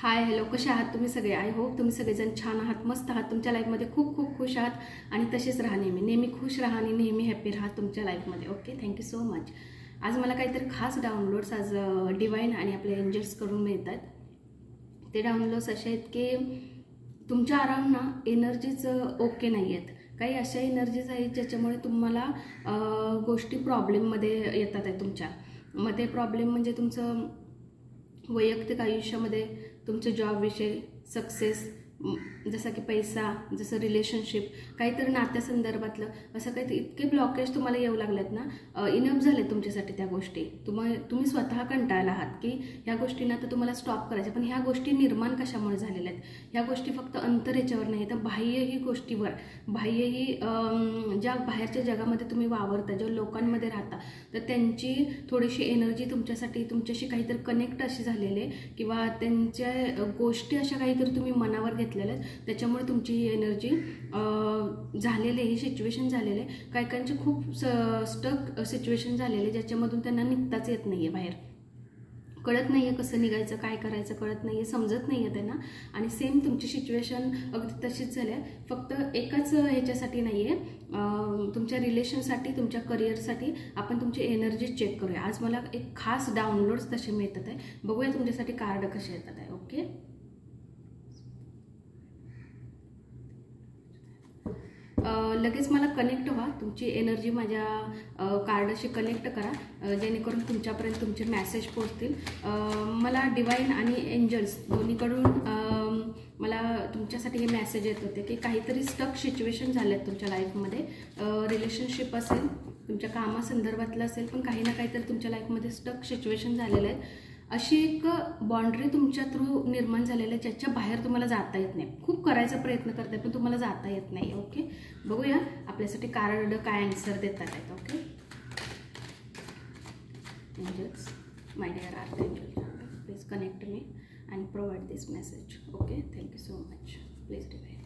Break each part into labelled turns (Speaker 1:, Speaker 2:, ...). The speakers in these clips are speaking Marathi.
Speaker 1: हाय हॅलो, कसे आहात तुम्ही सगळे? आय होप तुम्ही सगळेजण छान आहात, मस्त आहात, तुमच्या लाईफमध्ये खूप खूप खुश आहात आणि तसेच राहा, नेहमी खुश राहा आणि नेहमी हॅपी राहा तुमच्या लाईफमध्ये. Okay, thank you so much. आज मला काहीतरी खास डाउनलोड्स आज डिवाइन आणि आपले एंजल्सकडून मिळतात. ते डाउनलोड्स असे आहेत की तुमच्या अराउंड ना एनर्जीज ओके नाही आहेत. काही अशा एनर्जीज आहेत ज्याच्यामुळे तुम्हाला गोष्टी प्रॉब्लेममध्ये येतात आहे. तुमच्या मध्ये प्रॉब्लेम म्हणजे तुमचं वैयक्तिक आयुष्यामध्ये तुमच्या जॉबविषयी सक्सेस, जसं की पैसा, जसं रिलेशनशिप, काहीतरी नात्यासंदर्भातलं असं काही इतके ब्लॉकेज तुम्हाला येऊ लागलेत ना, इनफ झाले तुमच्यासाठी त्या गोष्टी. तुम्ही स्वतः कंटाळला आहात की ह्या गोष्टींना तर तुम्हाला स्टॉप करायचं. पण ह्या गोष्टी निर्माण कशामुळे झालेल्या आहेत? ह्या गोष्टी फक्त अंतर याच्यावर नाही तर बाह्यही गोष्टीवर, बाह्यही ज्या बाहेरच्या जगामध्ये तुम्ही वावरता, ज्या लोकांमध्ये राहता, तर त्यांची थोडीशी एनर्जी तुमच्याशी काहीतरी कनेक्ट अशी झालेली आहे किंवा त्यांच्या गोष्टी अशा काहीतरी तुम्ही मनावर घेतलेल्या आहेत, त्याच्यामुळे तुमची ही एनर्जी झालेली, ही सिच्युएशन झालेले. काहीकांचे खूप स्टक सिच्युएशन झालेले ज्याच्यामधून त्यांना निघताच येत नाही आहे, बाहेर कळत नाही आहे कसं निघायचं, काय करायचं कळत नाही आहे, समजत नाही आहे त्यांना. आणि सेम तुमची सिच्युएशन अगदी तशीच झाली आहे. फक्त एकाच ह्याच्यासाठी नाही आहे, तुमच्या रिलेशनसाठी, तुमच्या करिअरसाठी आपण तुमची एनर्जी चेक करूया. आज मला एक खास डाउनलोड्स तसे मिळतात आहे. बघूया तुमच्यासाठी कार्ड कसे येतात आहे. ओके, लगेच मला कनेक्ट व्हा, तुमची एनर्जी माझ्या कार्डाशी कनेक्ट करा जेणेकरून तुमच्यापर्यंत तुमचे मेसेज पोहोचतील. मला डिवाइन आणि एंजल्स दोन्हीकडून मला तुमच्यासाठी हे मेसेज येत होते की काहीतरी स्टक सिच्युएशन झाले आहेत तुमच्या लाईफमध्ये. रिलेशनशिप असेल, तुमच्या कामासंदर्भातलं असेल, पण काही ना काहीतरी तुमच्या लाईफमध्ये स्टक सिच्युएशन झालेलं आहे. अशी एक बाउंड्री तुमच्या थ्रू निर्माण झालेली आहे ज्याच्या बाहेर तुम्हाला जाता येत नाही. खूप करायचा प्रयत्न करताय पण तुम्हाला जाता येत नाही. ओके, बघूया आपल्यासाठी कार्ड काय आन्सर देतात आहेत. ओके, एंजल्स, माय डिअर आर्थ angel, please connect me and provide this message. Okay, thank you so much. Please divine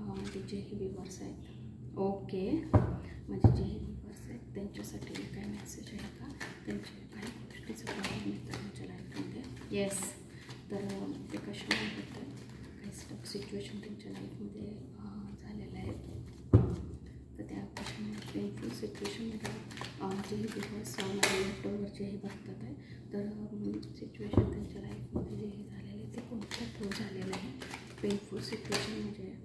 Speaker 1: माझे जेही व्ह्यूअर्स आहेत, ओके, माझे जेही व्ह्यूअर्स आहेत त्यांच्यासाठी काय मेसेज आहे का, त्यांचे काही गोष्टीचं प्रॉब्लेम येतात त्यांच्या लाईफमध्ये. येस, तर ते कशामुळे होतं, काही स्टक सिच्युएशन त्यांच्या लाईफमध्ये झालेलं आहे, तर त्या कशामुळे पेनफुल सिच्युएशनमध्ये जेही व्ह्यूअर्स माझ्या लॅपटॉपवर जेही बघतात आहे, तर सिच्युएशन त्यांच्या लाईफमध्ये जे झालेलं आहे ते कोणत्या थ्रू झालेलं आहे. पेनफुल सिच्युएशन म्हणजे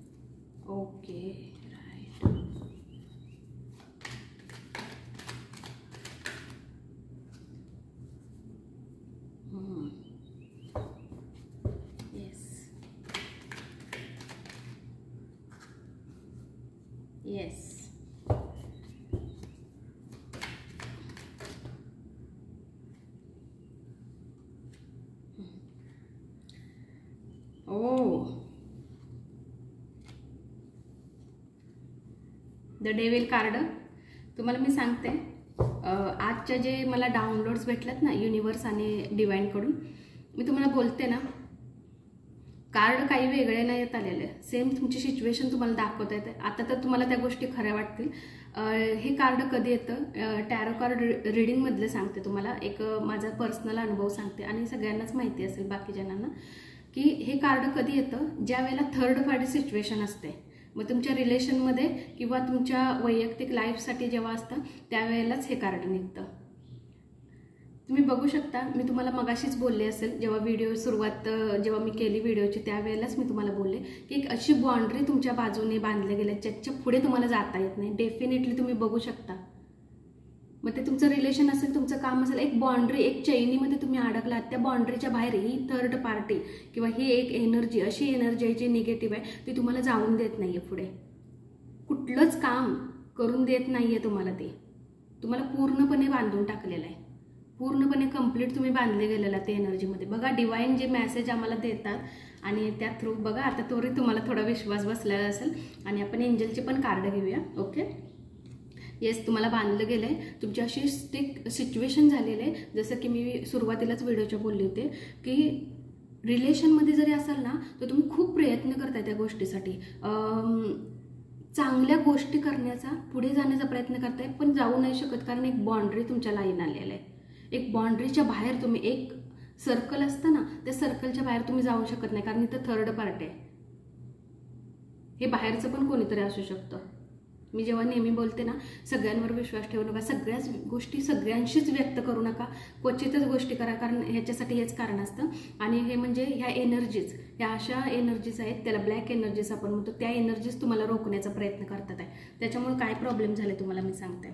Speaker 1: okay, right, yes, oh, the devil card. तुम्हाला मी सांगते, आजच्या जे मला डाउनलोड्स भेटल्यात ना युनिवर्स आणि डिवाइनकडून, मी तुम्हाला बोलते ना, कार्ड काही वेगळे नाही येत आलेले, सेम तुमची सिच्युएशन तुम्हाला दाखवता येते. आता तर तुम्हाला त्या गोष्टी खऱ्या वाटतील. हे कार्ड कधी येतं, टॅरो कार्ड रीडिंगमधलं सांगते तुम्हाला, एक माझा पर्सनल अनुभव सांगते आणि सगळ्यांनाच माहिती असेल बाकी जणांना की हे कार्ड कधी येतं, ज्या वेळेला थर्ड पार्टी सिच्युएशन असते. मग तुमच्या रिलेशनमध्ये किंवा तुमच्या वैयक्तिक लाईफसाठी जेव्हा असतं त्यावेळेलाच हे कार्ड निघतं. तुम्ही बघू शकता, मी तुम्हाला मगाशीच बोलले असेल, जेव्हा व्हिडिओ सुरुवात जेव्हा मी केली व्हिडिओची त्यावेळेलाच मी तुम्हाला बोलले की एक अशी बाउंड्री तुमच्या बाजूने बांधले गेले ज्याच्या पुढे तुम्हाला जाता येत नाही. डेफिनेटली तुम्ही बघू शकता. मग ते तुमचं रिलेशन असेल, तुमचं काम असेल, एक बाउंड्री, एक चैनीमध्ये तुम्ही अडकलात. त्या बाउंड्रीच्या बाहेर ही थर्ड पार्टी किंवा ही एक एनर्जी, अशी एनर्जी आहे जी निगेटिव्ह आहे, ती तुम्हाला जाऊन देत नाही आहे पुढे. कुठलंच काम करून देत नाही आहे तुम्हाला. ते तुम्हाला पूर्णपणे बांधून टाकलेलं आहे, पूर्णपणे कंप्लीट तुम्ही बांधले गेलेला त्या एनर्जीमध्ये. बघा डिवाइन जे मेसेज आम्हाला देतात आणि त्या थ्रू बघा आता तोरी तुम्हाला थोडा विश्वास बसलेला असेल. आणि आपण एंजलचे पण कार्ड घेऊया. ओके, येस, तुम्हाला बांधलं गेलं आहे. तुमची अशी स्टिक सिच्युएशन झालेली आहे, जसं की मी सुरुवातीलाच व्हिडिओच्या बोलले होते की रिलेशनमध्ये जरी असाल ना तर तुम्ही खूप प्रयत्न करताय त्या गोष्टीसाठी, चांगल्या गोष्टी करण्याचा, पुढे जाण्याचा प्रयत्न करताय, पण जाऊ नाही शकत कारण एक बाउंड्री तुमच्या लाईन आलेला आहे. एक बाउंड्रीच्या बाहेर तुम्ही, एक सर्कल असतं ना, त्या सर्कलच्या बाहेर तुम्ही जाऊ शकत नाही, कारण इथं थर्ड पार्टी आहे. हे बाहेरचं पण कोणीतरी असू शकतं. मी जेव्हा नेहमी बोलते ना, सगळ्यांवर विश्वास ठेवू नका, सगळ्याच गोष्टी सगळ्यांशीच व्यक्त करू नका, क्वचितच गोष्टी करा, कारण ह्याच्यासाठी हेच कारण असतं. आणि हे म्हणजे ह्या एनर्जीज, ह्या अशा एनर्जीज आहेत, त्याला ब्लॅक एनर्जीज आपण म्हणतो, त्या एनर्जीज तुम्हाला रोखण्याचा प्रयत्न करतात आहे. त्याच्यामुळे काय प्रॉब्लेम झाले तुम्हाला मी सांगते.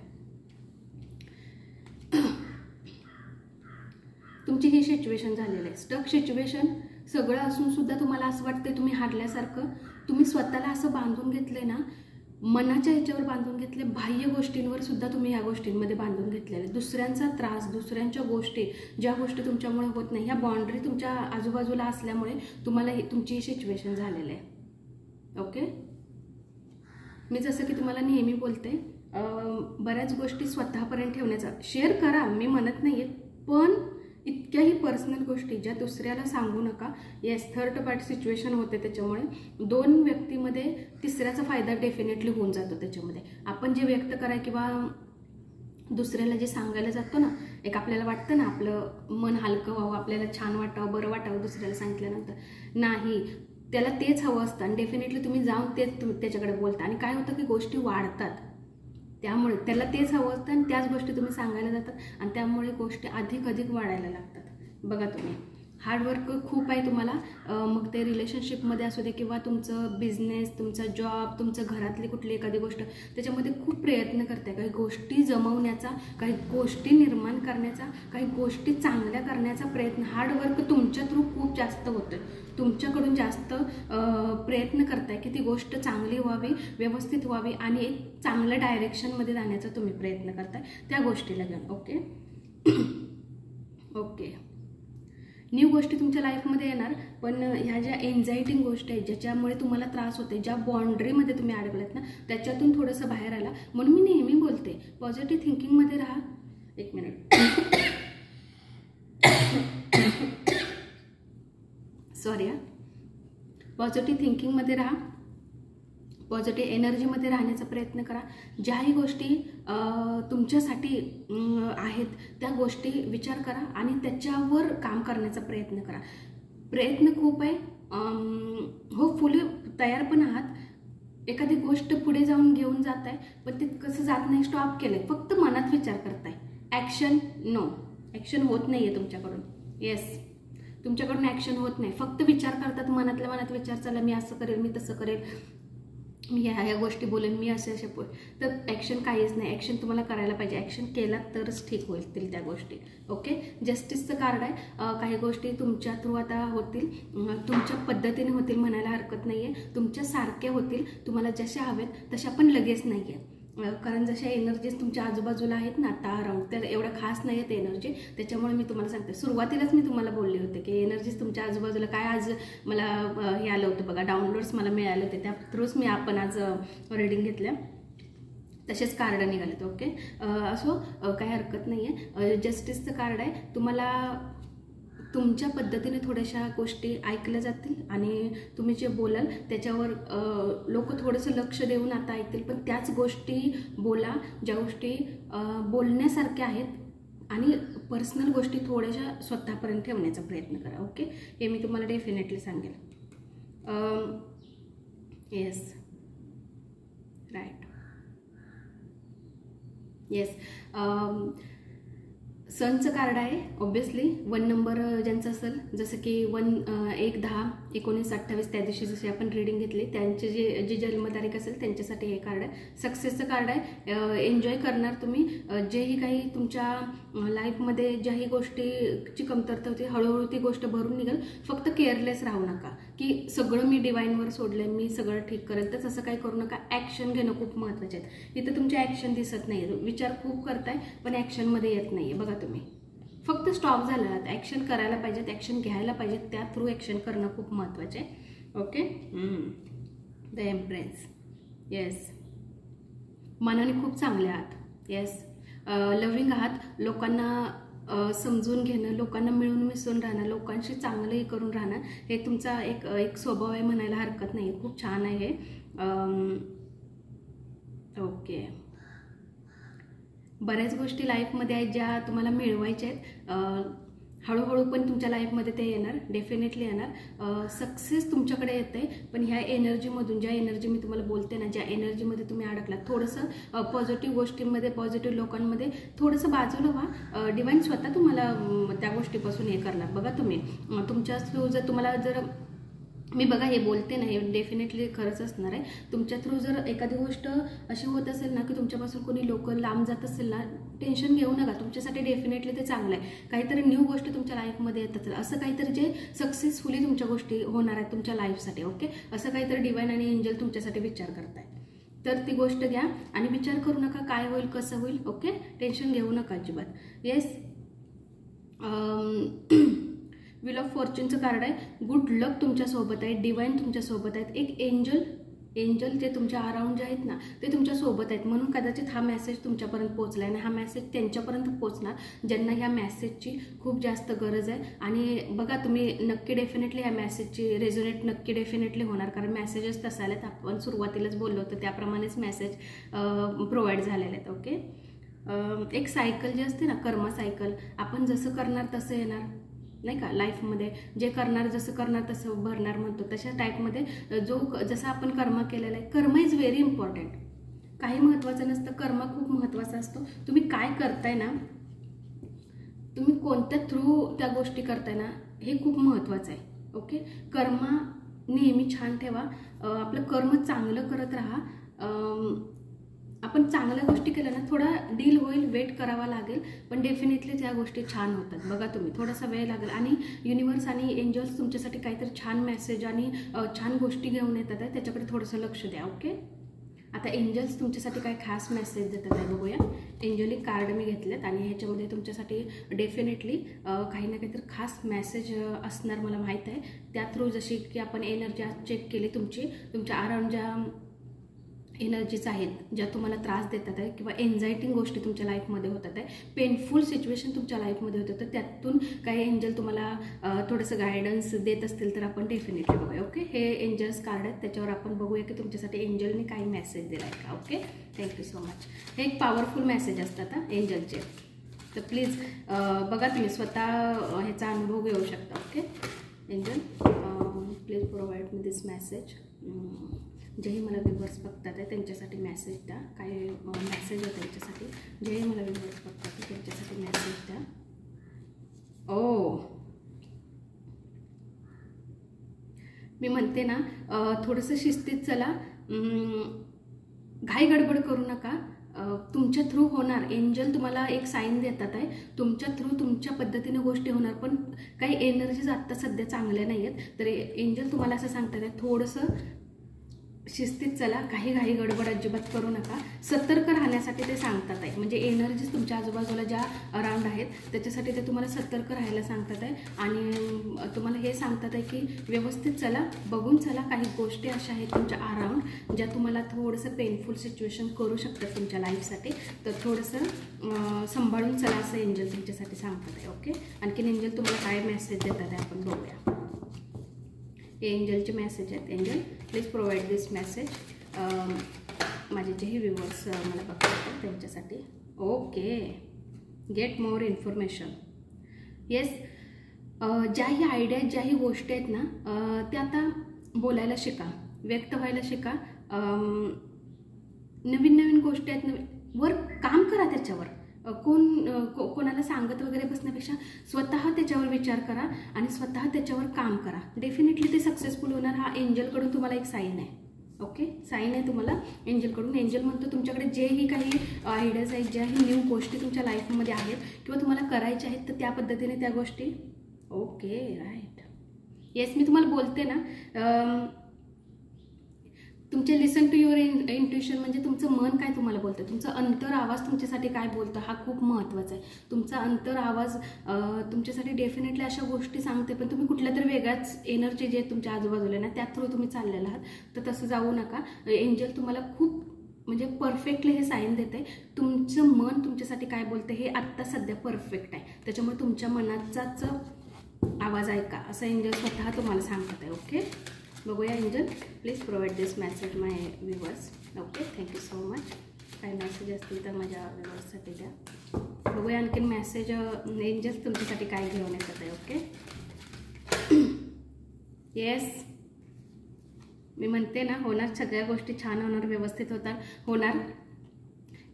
Speaker 1: तुमची ही सिच्युएशन झालेली आहे, स्टक सिच्युएशन. सगळं असून सुद्धा तुम्हाला असं वाटतंय तुम्ही हारल्यासारखं. तुम्ही स्वतःला असं बांधून घेतलंय ना, मनाच्या ह्याच्यावर बांधून घेतले, बाह्य गोष्टींवर सुद्धा तुम्ही ह्या गोष्टींमध्ये बांधून घेतलेले. दुसऱ्यांचा त्रास, दुसऱ्यांच्या गोष्टी, ज्या गोष्टी तुमच्यामुळे होत नाही, ह्या बाउंड्री तुमच्या आजूबाजूला असल्यामुळे तुम्हाला तुमची ही सिच्युएशन झालेली आहे. ओके. मी जसं की तुम्हाला नेहमी बोलते, बऱ्याच गोष्टी स्वतःपर्यंत ठेवण्याचा, शेअर करा, मी म्हणत नाही आहे, पण इतक्याही पर्सनल गोष्टी ज्या दुसऱ्याला सांगू नका. येस, थर्ड पार्टी सिच्युएशन होते, त्याच्यामुळे दोन व्यक्तीमध्ये तिसऱ्याचा फायदा डेफिनेटली होऊन जातो. त्याच्यामध्ये आपण जे व्यक्त करा किंवा दुसऱ्याला जे सांगायला जातो ना, एक आपल्याला वाटतं ना आपलं मन हलकं व्हावं, आपल्याला छान वाटावं, बरं वाटावं दुसऱ्याला सांगितल्यानंतर, नाही, त्याला तेच हवं असतं आणि डेफिनेटली तुम्ही जाऊन तेच त्याच्याकडे बोलता आणि काय होतं की गोष्टी वाढतात. त्यामुळे त्याला तेच हवं असतं आणि त्याच गोष्टी तुम्ही सांगायला जातात आणि त्यामुळे गोष्टी अधिक वाढायला लागतात. बघा, तुम्ही हार्डवर्क खूप आहे तुम्हाला, मग ते रिलेशनशिपमध्ये असू दे किंवा तुमचं बिझनेस, तुमचा जॉब, तुमचं घरातली कुठली एखादी गोष्ट, त्याच्यामध्ये खूप प्रयत्न करताय, काही गोष्टी जमवण्याचा, काही गोष्टी निर्माण करण्याचा, काही गोष्टी चांगल्या करण्याचा प्रयत्न. हार्डवर्क तुमच्या थ्रू खूप जास्त होतं, तुमच्याकडून जास्त प्रयत्न करताय की ती गोष्ट चांगली व्हावी, व्यवस्थित व्हावी आणि एक चांगल्या डायरेक्शनमध्ये जाण्याचा तुम्ही प्रयत्न करताय त्या गोष्टीला घेऊन. ओके. ओके. न्यू गोष्टी तुमच्या लाईफमध्ये येणार, पण ह्या ज्या एन्झायटिंग गोष्टी आहेत, ज्याच्यामुळे तुम्हाला त्रास होते, ज्या बाउंड्रीमध्ये तुम्ही अडकलात ना, त्याच्यातून थोडंसं बाहेर आला. म्हणून मी नेहमी बोलते, पॉझिटिव्ह थिंकिंगमध्ये राहा. एक मिनिट, सॉरी. पॉझिटिव्ह थिंकिंगमध्ये राहा, पॉझिटिव्ह एनर्जीमध्ये राहण्याचा प्रयत्न करा. ज्याही गोष्टी तुमच्यासाठी आहेत त्या गोष्टी विचार करा आणि त्याच्यावर काम करण्याचा प्रयत्न करा. प्रयत्न खूप आहे, होपफुली तयार पण आहात. एखादी गोष्ट पुढे जाऊन घेऊन जात आहे, पण ते कसं जात नाही, स्टॉप केलं आहे, फक्त मनात विचार करताय. ॲक्शन नो, ॲक्शन होत नाही आहे तुमच्याकडून. येस, तुमच्याकडून ॲक्शन होत नाही, फक्त विचार करतात, मनातल्या मनात विचार, चला मी असं करेल, मी तसं करेल, मी ह्या गोष्टी बोलेन, मी असे तर ॲक्शन काहीच नाही. ॲक्शन तुम्हाला करायला पाहिजे, ॲक्शन केला तरच ठीक होतील त्या गोष्टी. ओके. जस्टिसचं कार्ड आहे, काही गोष्टी तुमच्या थ्रू आता होतील, तुमच्या पद्धतीने होतील म्हणायला हरकत नाही आहे, तुमच्यासारख्या होतील, तुम्हाला जशा हवेत तशा, पण लगेच नाही आहे, कारण जशा एनर्जीज तुमच्या आजूबाजूला आहेत ना आता अराउंड, तर एवढ्या खास नाही आहेत एनर्जी. त्याच्यामुळे मी तुम्हाला सांगते, सुरुवातीलाच मी तुम्हाला बोलले होते की एनर्जीज तुमच्या आजूबाजूला काय. आज मला हे आलं होतं बघा, डाउनलोड्स मला मिळाले होते, त्या थ्रूच मी आपण आज रीडिंग घेतल्या, तसेच कार्ड निघालेत. ओके. असो, काही हरकत नाही आहे. जस्टिसचं कार्ड आहे, तुम्हाला तुमच्या पद्धतीने थोड्याशा गोष्टी ऐकल्या जातील आणि तुम्ही जे बोलाल त्याच्यावर लोक थोडंसं लक्ष देऊन आता ऐकतील, पण त्याच गोष्टी बोला ज्या गोष्टी बोलण्यासारख्या आहेत आणि पर्सनल गोष्टी थोड्याशा स्वतःपर्यंत ठेवण्याचा प्रयत्न करा. ओके. हे मी तुम्हाला डेफिनेटली सांगेल. Yes, right. येस, सनचं कार्ड आहे. ऑब्वियसली 1 नंबर ज्यांचं असेल, जसं की 1, 10, 19, 28 त्या दिवशी जशी आपण रीडिंग घेतली, त्यांचे जी जन्मतारीख असेल त्यांच्यासाठी हे कार्ड आहे. सक्सेसचं कार्ड आहे. एन्जॉय करणार तुम्ही, जेही काही तुमच्या लाईफमध्ये ज्याही गोष्टीची कमतरता होती, हळूहळू ती गोष्ट भरून निघेल. फक्त केअरलेस राहू नका की सगळं मी डिवाईनवर सोडलं, मी सगळं ठीक करेल, तर तसं काही करू नका. ॲक्शन घेणं खूप महत्त्वाचे आहेत. इथं तुमचे ॲक्शन दिसत नाही, विचार खूप करताय पण ॲक्शनमध्ये येत नाही आहे. बघा, तुम्ही फक्त स्टॉप झाला, ॲक्शन करायला पाहिजेत, ॲक्शन घ्यायला पाहिजेत, त्या थ्रू ॲक्शन करणं खूप महत्त्वाचे आहे. ओके. The empress. येस, मनाने खूप चांगले आहात. येस, लव्हिंग आहात, लोकांना समजून घेणं, लोकांना मिळून मिसळून राहणं, लोकांशी चांगलंही करून राहणं, हे तुमचा एक स्वभाव आहे म्हणायला हरकत नाही. खूप छान आहे हे. ओके. बऱ्याच गोष्टी लाईफमध्ये आहेत ज्या तुम्हाला मिळवायच्या आहेत. हळूहळू पण तुमच्या लाईफमध्ये ते येणार, डेफिनेटली येणार. सक्सेस तुमच्याकडे येते, पण ह्या एनर्जीमधून, ज्या एनर्जी मी तुम्हाला बोलते ना, ज्या एनर्जीमध्ये तुम्ही अडकलात, थोडंसं पॉझिटिव्ह गोष्टींमध्ये, पॉझिटिव्ह लोकांमध्ये थोडंसं बाजूला व्हा. डिवाइन स्वतः तुम्हाला त्या गोष्टीपासून हे करणार. बघा तुम्ही तुमच्या थ्रू जर तुम्हाला जर मी बघा हे बोलते ना, हे डेफिनेटली खरंच असणार आहे. तुमच्या थ्रू जर एखादी गोष्ट अशी होत असेल ना की तुमच्यापासून कोणी लोक लांब जात असेल ना, टेन्शन घेऊ नका. तुमच्यासाठी डेफिनेटली ते चांगलं आहे. काहीतरी न्यू गोष्टी तुमच्या लाईफमध्ये येत असेल, असं काहीतरी जे सक्सेसफुली तुमच्या गोष्टी होणार आहेत तुमच्या लाईफसाठी. ओके, असं काहीतरी डिवाइन आणि एंजल तुमच्यासाठी विचार करताय, तर ती गोष्ट घ्या आणि विचार करू नका काय होईल कसं होईल. ओके, टेन्शन घेऊ नका अजिबात. येस, व्हील ऑफ फॉर्च्यूनचं कार्ड आहे. गुड लक तुमच्यासोबत आहे, डिवाइन तुमच्यासोबत आहेत. एक एंजल जे तुमच्या अराउंड जे आहेत ना ते तुमच्यासोबत आहेत, म्हणून कदाचित हा मेसेज तुमच्यापर्यंत पोहोचला आहे आणि हा मेसेज त्यांच्यापर्यंत पोहोचणार ज्यांना ह्या मेसेजची खूप जास्त गरज आहे. आणि बघा तुम्ही नक्की डेफिनेटली ह्या मेसेजची रेझोनेट नक्की डेफिनेटली होणार, कारण मेसेजेस तसं आलेत. आपण सुरुवातीलाच बोललो होतो त्याप्रमाणेच मेसेज प्रोव्हाइड झालेले आहेत. ओके, एक सायकल जी असते ना, कर्म सायकल, आपण जसं करणार तसं येणार, नाही का. लाईफमध्ये जे करणार, जसं करणार तसं भरणार म्हणतो, तशा टाईपमध्ये जसं आपण कर्म केलेलं आहे. कर्म इज व्हेरी इम्पॉर्टंट. काही महत्त्वाचं नसतं, कर्म खूप महत्त्वाचा असतो. तुम्ही काय करताय ना, तुम्ही कोणत्या थ्रू त्या गोष्टी करताय ना, हे खूप महत्त्वाचं आहे. ओके, कर्म नेहमी छान ठेवा, आपलं कर्म चांगलं करत राहा. आपण चांगल्या गोष्टी केल्या ना, थोडा डील होईल, वेट करावा लागेल, पण डेफिनेटली त्या गोष्टी छान होतात. बघा तुम्ही थोडासा वेळ लागेल आणि युनिवर्स आणि एंजल्स तुमच्यासाठी काहीतरी छान मेसेज आणि छान गोष्टी घेऊन येतात आहे, त्याच्याकडे थोडंसं लक्ष द्या. ओके, आता एंजल्स तुमच्यासाठी काय खास मेसेज देतात आहे बघूया. एंजलिक कार्ड मी घेतलेत आणि ह्याच्यामध्ये तुमच्यासाठी डेफिनेटली काही ना काहीतरी खास मेसेज असणार, मला माहीत आहे. त्या थ्रू जशी की आपण एनर्जी चेक केली तुमच्या अराउंड ज्या एनर्जीज आहेत, ज्या तुम्हाला त्रास देतात आहे किंवा एन्झायटिंग गोष्टी तुमच्या लाईफमध्ये होतात आहे, पेनफुल सिच्युएशन तुमच्या लाईफमध्ये होतं, तर त्यातून काही एंजल तुम्हाला थोडंसं गायडन्स देत असतील तर आपण डेफिनेटली बघूया. ओके, हे एंजल्स कार्ड आहेत, त्याच्यावर आपण बघूया की तुमच्यासाठी एंजलने काही मेसेज दिला आहे का. Okay, thank you so much. हे एक पॉवरफुल मेसेज असतात एंजलचे, तर प्लीज बघा तुम्ही स्वतः ह्याचा अनुभव घेऊ शकता. Okay, angel please provide me this message. जेही मला व्ह्यूअर्स बघतात आहे त्यांच्यासाठी मेसेज द्या. काय मेसेज आहे त्यांच्यासाठी, जेही मला व्ह्यूअर्स बघतात आहे त्यांच्यासाठी मेसेज द्या. ओ, मी म्हणते ना, थोडंसं शिस्तीत चला, घाई गडबड करू नका. तुमच्या थ्रू होणार. एंजल तुम्हाला एक साईन देतात आहे, तुमच्या थ्रू तुमच्या पद्धतीने गोष्टी होणार, पण काही एनर्जीज आत्ता सध्या चांगल्या नाही आहेत, तर एंजल तुम्हाला असं सांगतात आहे थोडंसं शिस्तीत चला, काही घाई गडबड अजिबात करू नका. सतर्क राहण्यासाठी ते सांगतात आहे, म्हणजे एनर्जीज तुमच्या आजूबाजूला ज्या अराउंड आहेत त्याच्यासाठी ते तुम्हाला सतर्क राहायला सांगतात आहे. आणि तुम्हाला हे सांगतात आहे की व्यवस्थित चला, बघून चला. काही गोष्टी अशा आहेत तुमच्या अराउंड ज्या तुम्हाला थोडंसं पेनफुल सिच्युएशन करू शकतात तुमच्या लाईफसाठी, तर थोडंसं सांभाळून चला असं एंजल तुमच्यासाठी सांगतात आहे. ओके, आणखीन एंजल तुम्हाला काय मेसेज देतात आहे आपण बघूया. एंजलचे मेसेज आहेत. Angel please provide this message. माझे जेही व्ह्यूअर्स मला बघतात त्यांच्यासाठी. Okay, get more information. Yes, ज्याही आयडिया, ज्याही गोष्टी आहेत ना, त्या आता बोलायला शिका, व्यक्त व्हायला शिका. नवीन नवीन गोष्टी आहेत, वर काम करा त्याच्यावर. कोणाला सांगत वगैरे बसण्यापेक्षा स्वतः त्याच्यावर विचार करा आणि स्वतः त्याच्यावर काम करा. डेफिनेटली ते सक्सेसफुल होणार. हा एंजलकडून तुम्हाला एक साईन आहे. ओके, साईन आहे तुम्हाला एंजलकडून. एंजल म्हणतो तुमच्याकडे जेही काही आयडियाज आहेत, ज्याही न्यू गोष्टी तुमच्या लाईफमध्ये आहेत किंवा तुम्हाला करायच्या आहेत, तर त्या पद्धतीने त्या गोष्टी. Okay, right. येस, मी तुम्हाला बोलते ना, तुमचे लिसन टू युअर इंट्युशन, म्हणजे तुमचं मन काय तुम्हाला बोलतं, तुमचा अंतर आवाज तुमच्यासाठी काय बोलतं, हा खूप महत्त्वाचा आहे. तुमचा अंतर आवाज तुमच्यासाठी डेफिनेटली अशा गोष्टी सांगते, पण तुम्ही कुठल्या तरी वेगळ्याच एनर्जी जे तुमच्या आजूबाजूला ना त्या थ्रू तुम्ही चाललेला आहात, तर तसं जाऊ नका. एंजल तुम्हाला खूप म्हणजे परफेक्टली हे साईन देते. तुमचं मन तुमच्यासाठी काय बोलतं हे आत्ता सध्या परफेक्ट आहे, त्याच्यामुळे तुमच्या मनाचाच आवाज ऐका असं एंजल स्वतः तुम्हाला सांगत आहे. ओके, बघूया angel please provide this message my viewers. Okay, thank you so much. काही मेसेज असतील तर माझ्या व्ह्यूअर्ससाठी द्या. बघूया आणखीन मेसेज एंजल्स तुमच्यासाठी काय घेऊन येतात आहे. ओके, येस, मी म्हणते ना, होणार, सगळ्या गोष्टी छान होणार, व्यवस्थित होणार.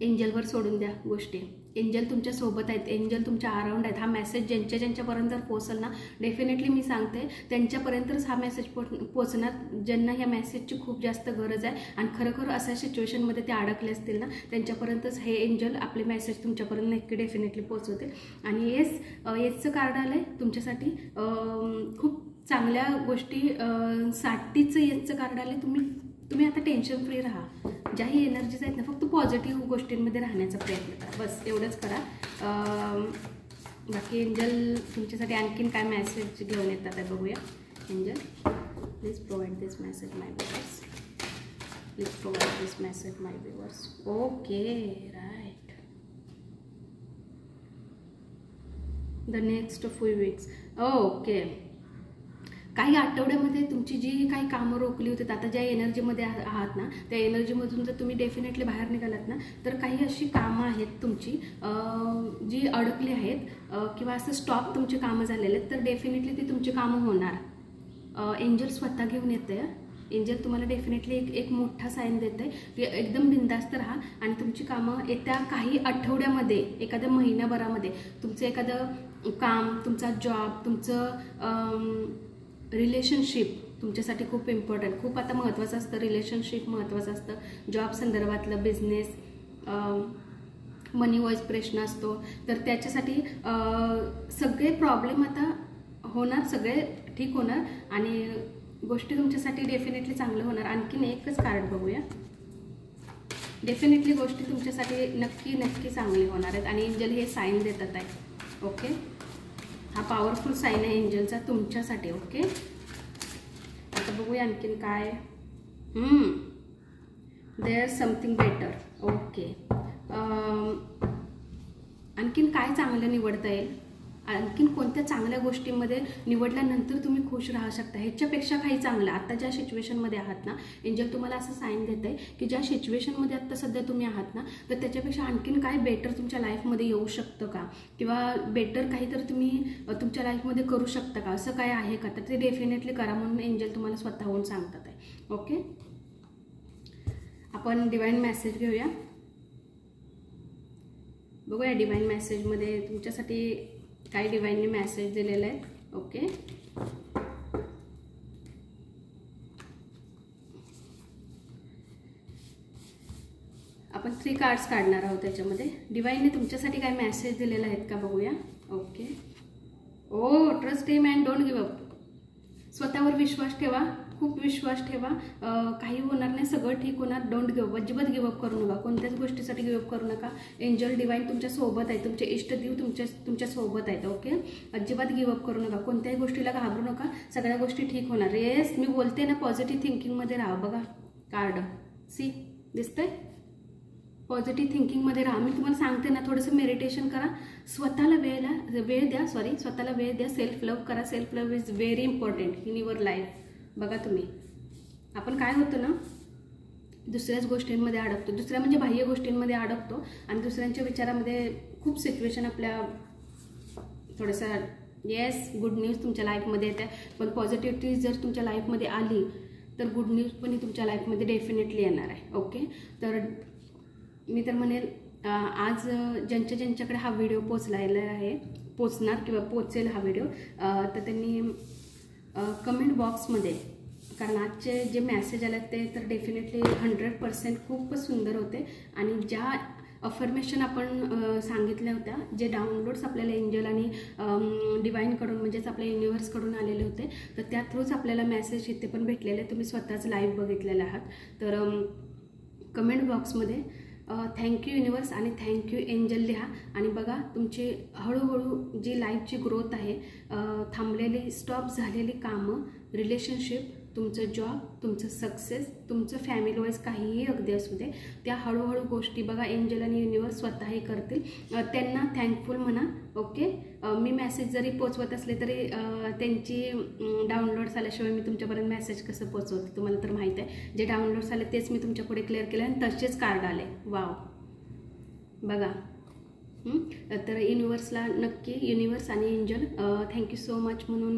Speaker 1: एंजलवर सोडून द्या गोष्टी. एंजल तुमच्या सोबत आहेत, एंजल तुमच्या अराउंड आहेत. हा मेसेज ज्यांच्यापर्यंत जर पोचल ना, डेफिनेटली मी सांगते त्यांच्यापर्यंतच हा मेसेज पोचणार, ज्यांना ह्या मेसेजची खूप जास्त गरज आहे आणि खरोखर अशा सिच्युएशनमध्ये ते अडकले असतील ना, त्यांच्यापर्यंतच हे एंजल आपले मेसेज तुमच्यापर्यंत नक्की डेफिनेटली पोचवतील. आणि येसचं कार्ड आलं आहे तुमच्यासाठी. खूप चांगल्या गोष्टी साठीचं येसचं कार्ड आलं आहे. तुम्ही आता टेन्शन फ्री राहा. ज्याही एनर्जीज आहेत ना, फक्त पॉझिटिव्ह गोष्टींमध्ये राहण्याचा प्रयत्न करा, बस एवढंच करा. बाकी एंजल तुमच्यासाठी आणखीन काय मेसेज घेऊन येतात आहे बघूया. Angel, please provide this message my viewers, please provide this message my viewers. Okay, right. The next few weeks. Okay, काही आठवड्यामध्ये तुमची जी काही कामं रोखली होती, आता ज्या एनर्जीमध्ये आहात ना, त्या एनर्जीमधून जर तुम्ही डेफिनेटली बाहेर निघालात ना, तर काही अशी कामं आहेत तुमची जी अडकली आहेत किंवा असं स्टॉप तुमची कामं झालेले आहेत, तर डेफिनेटली ती तुमची कामं होणार. एंजल स्वतः घेऊन येते. एंजल तुम्हाला डेफिनेटली एक मोठा साईन देत आहे की एकदम बिंदास्त राहा आणि तुमची कामं येत्या काही आठवड्यामध्ये, एखाद्या महिन्याभरामध्ये तुमचं एखादं काम, तुमचा जॉब, तुमचं रिलेशनशिप तुमच्यासाठी खूप इम्पॉर्टंट, खूप आता महत्त्वाचं असतं. रिलेशनशिप महत्त्वाचं असतं, जॉब संदर्भातलं, बिझनेस, मनी वाईज प्रश्न असतो. तर त्याच्यासाठी सगळे प्रॉब्लेम आता होणार, सगळे ठीक होणार आणि गोष्टी तुमच्यासाठी डेफिनेटली चांगलं होणार. आणखीन एकच कार्ड बघूया. डेफिनेटली गोष्टी तुमच्यासाठी नक्की चांगली होणार आहेत आणि एंजल हे साईन देतात आहे. ओके, हा पॉवरफुल साईन आहे एंजलचा तुमच्यासाठी. ओके, आता बघूया आणखीन काय. There something better. ओके, आणखीन काय चांगलं निवडता येईल, आणखीन कोणत्या चांगल्या गोष्टींमध्ये निवडल्यानंतर तुम्ही खुश राहू शकता, ह्याच्यापेक्षा काही चांगलं आता ज्या सिच्युएशनमध्ये आहात ना, एंजल तुम्हाला असं साईन देत आहे की ज्या सिच्युएशनमध्ये आत्ता सध्या तुम्ही आहात ना, तर त्याच्यापेक्षा आणखीन काय बेटर तुमच्या लाईफमध्ये येऊ शकतं का, किंवा बेटर काहीतरी तुम्ही तुमच्या लाईफमध्ये करू शकता का, असं काय आहे का, तर ते डेफिनेटली करा म्हणून एंजल तुम्हाला स्वतःहून सांगतात आहे. ओके, आपण डिवाइन मेसेज घेऊया. बघूया डिवाइन मेसेजमध्ये तुमच्यासाठी काय डिवाइनने मेसेज दिलेला आहे. ओके, आपण 3 कार्ड्स काढणार आहोत. त्याच्यामध्ये डिवाइनने तुमच्यासाठी काय मेसेज दिलेला आहेत का बघूया. Okay, oh trust him and don't give up. स्वतःवर विश्वास ठेवा, खूप विश्वास ठेवा. काही होणार नाही, सगळं ठीक होणार. डोंट गिव्ह, अजिबात गिव्हअप करू नका, कोणत्याच गोष्टीसाठी गिव्हअप करू नका. एंजल डिवाइन तुमच्या सोबत आहे, तुमचे इष्टदेव तुमच्या सोबत आहेत. ओके, अजिबात गिव्हअप करू नका, कोणत्याही गोष्टीला घाबरू नका, सगळ्या गोष्टी ठीक होणार. येस, मी बोलते ना, पॉझिटिव्ह थिंकिंगमध्ये राहा. बघा कार्ड सी दिसतंय, पॉझिटिव्ह थिंकिंगमध्ये राहा. मी तुम्हाला सांगते ना, थोडंसं मेडिटेशन करा, स्वतःला वेळ द्या. स्वतःला वेळ द्या, सेल्फ लव्ह करा. Self love is very important in your life. बघा तुम्ही, आपण काय होतं ना, दुसऱ्याच गोष्टींमध्ये अडकतो, दुसऱ्या म्हणजे बाह्य गोष्टींमध्ये अडकतो आणि दुसऱ्यांच्या विचारामध्ये खूप सिच्युएशन आपल्या थोडंसं. येस, गुड न्यूज तुमच्या लाईफमध्ये येते, पण पॉझिटिव्हिटी जर तुमच्या लाईफमध्ये आली तर गुड न्यूज पण तुमच्या लाईफमध्ये डेफिनेटली येणार आहे. ओके, तर मी तर म्हणेल आज ज्यांच्याकडे हा व्हिडिओ पोचणार किंवा पोचेल हा व्हिडिओ, तर त्यांनी कमेंट बॉक्समध्ये, कारण आजचे जे मेसेज आले ते तर डेफिनेटली 100% खूपच सुंदर होते आणि ज्या अफर्मेशन आपण सांगितल्या होत्या, जे डाउनलोड्स आपल्याला एंजल आणि डिवाइनकडून म्हणजेच आपल्या युनिव्हर्सकडून आलेले होते, तर त्या थ्रूच आपल्याला मेसेज इथे पण भेटलेले, तुम्ही स्वतःच लाईव्ह बघितलेले आहात. तर कमेंट बॉक्समध्ये थँक्यू युनिवर्स आणि थँक्यू एंजल लिहा आणि बघा तुमची हळूहळू जी लाईफची ग्रोथ आहे, थांबलेली स्टॉप झालेली कामं, रिलेशनशिप, तुमचं जॉब, तुमचं सक्सेस, तुमचं फॅमिली वाईज काहीही अगदी असू दे, त्या हळूहळू गोष्टी बघा एंजल आणि युनिवर्स स्वतःही करतील. त्यांना थँकफुल म्हणा. ओके, मी मेसेज जरी पोचवत असले तरी त्यांची डाउनलोड्स आल्याशिवाय मी तुमच्यापर्यंत मेसेज कसं पोचवते तुम्हाला तर माहीत आहे. जे डाउनलोड्स आले तेच मी तुमच्यापुढे क्लिअर केले आणि तसेच कार्ड आले. वाव, बघा. तर युनिवर्सला नक्की, युनिवर्स आणि एंजल थँक्यू सो मच म्हणून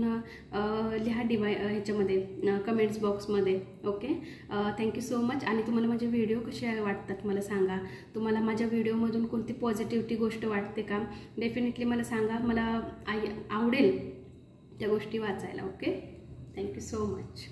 Speaker 1: लिहा ह्याच्यामध्ये कमेंट्स बॉक्समध्ये. Okay, thank you so much. आणि तुम्हाला माझे व्हिडिओ कसे वाटतात मला सांगा. तुम्हाला माझ्या व्हिडिओमधून कोणती पॉझिटिव्हिटी गोष्ट वाटते का, डेफिनेटली मला सांगा. मला आवडेल त्या गोष्टी वाचायला. Okay, thank you so much.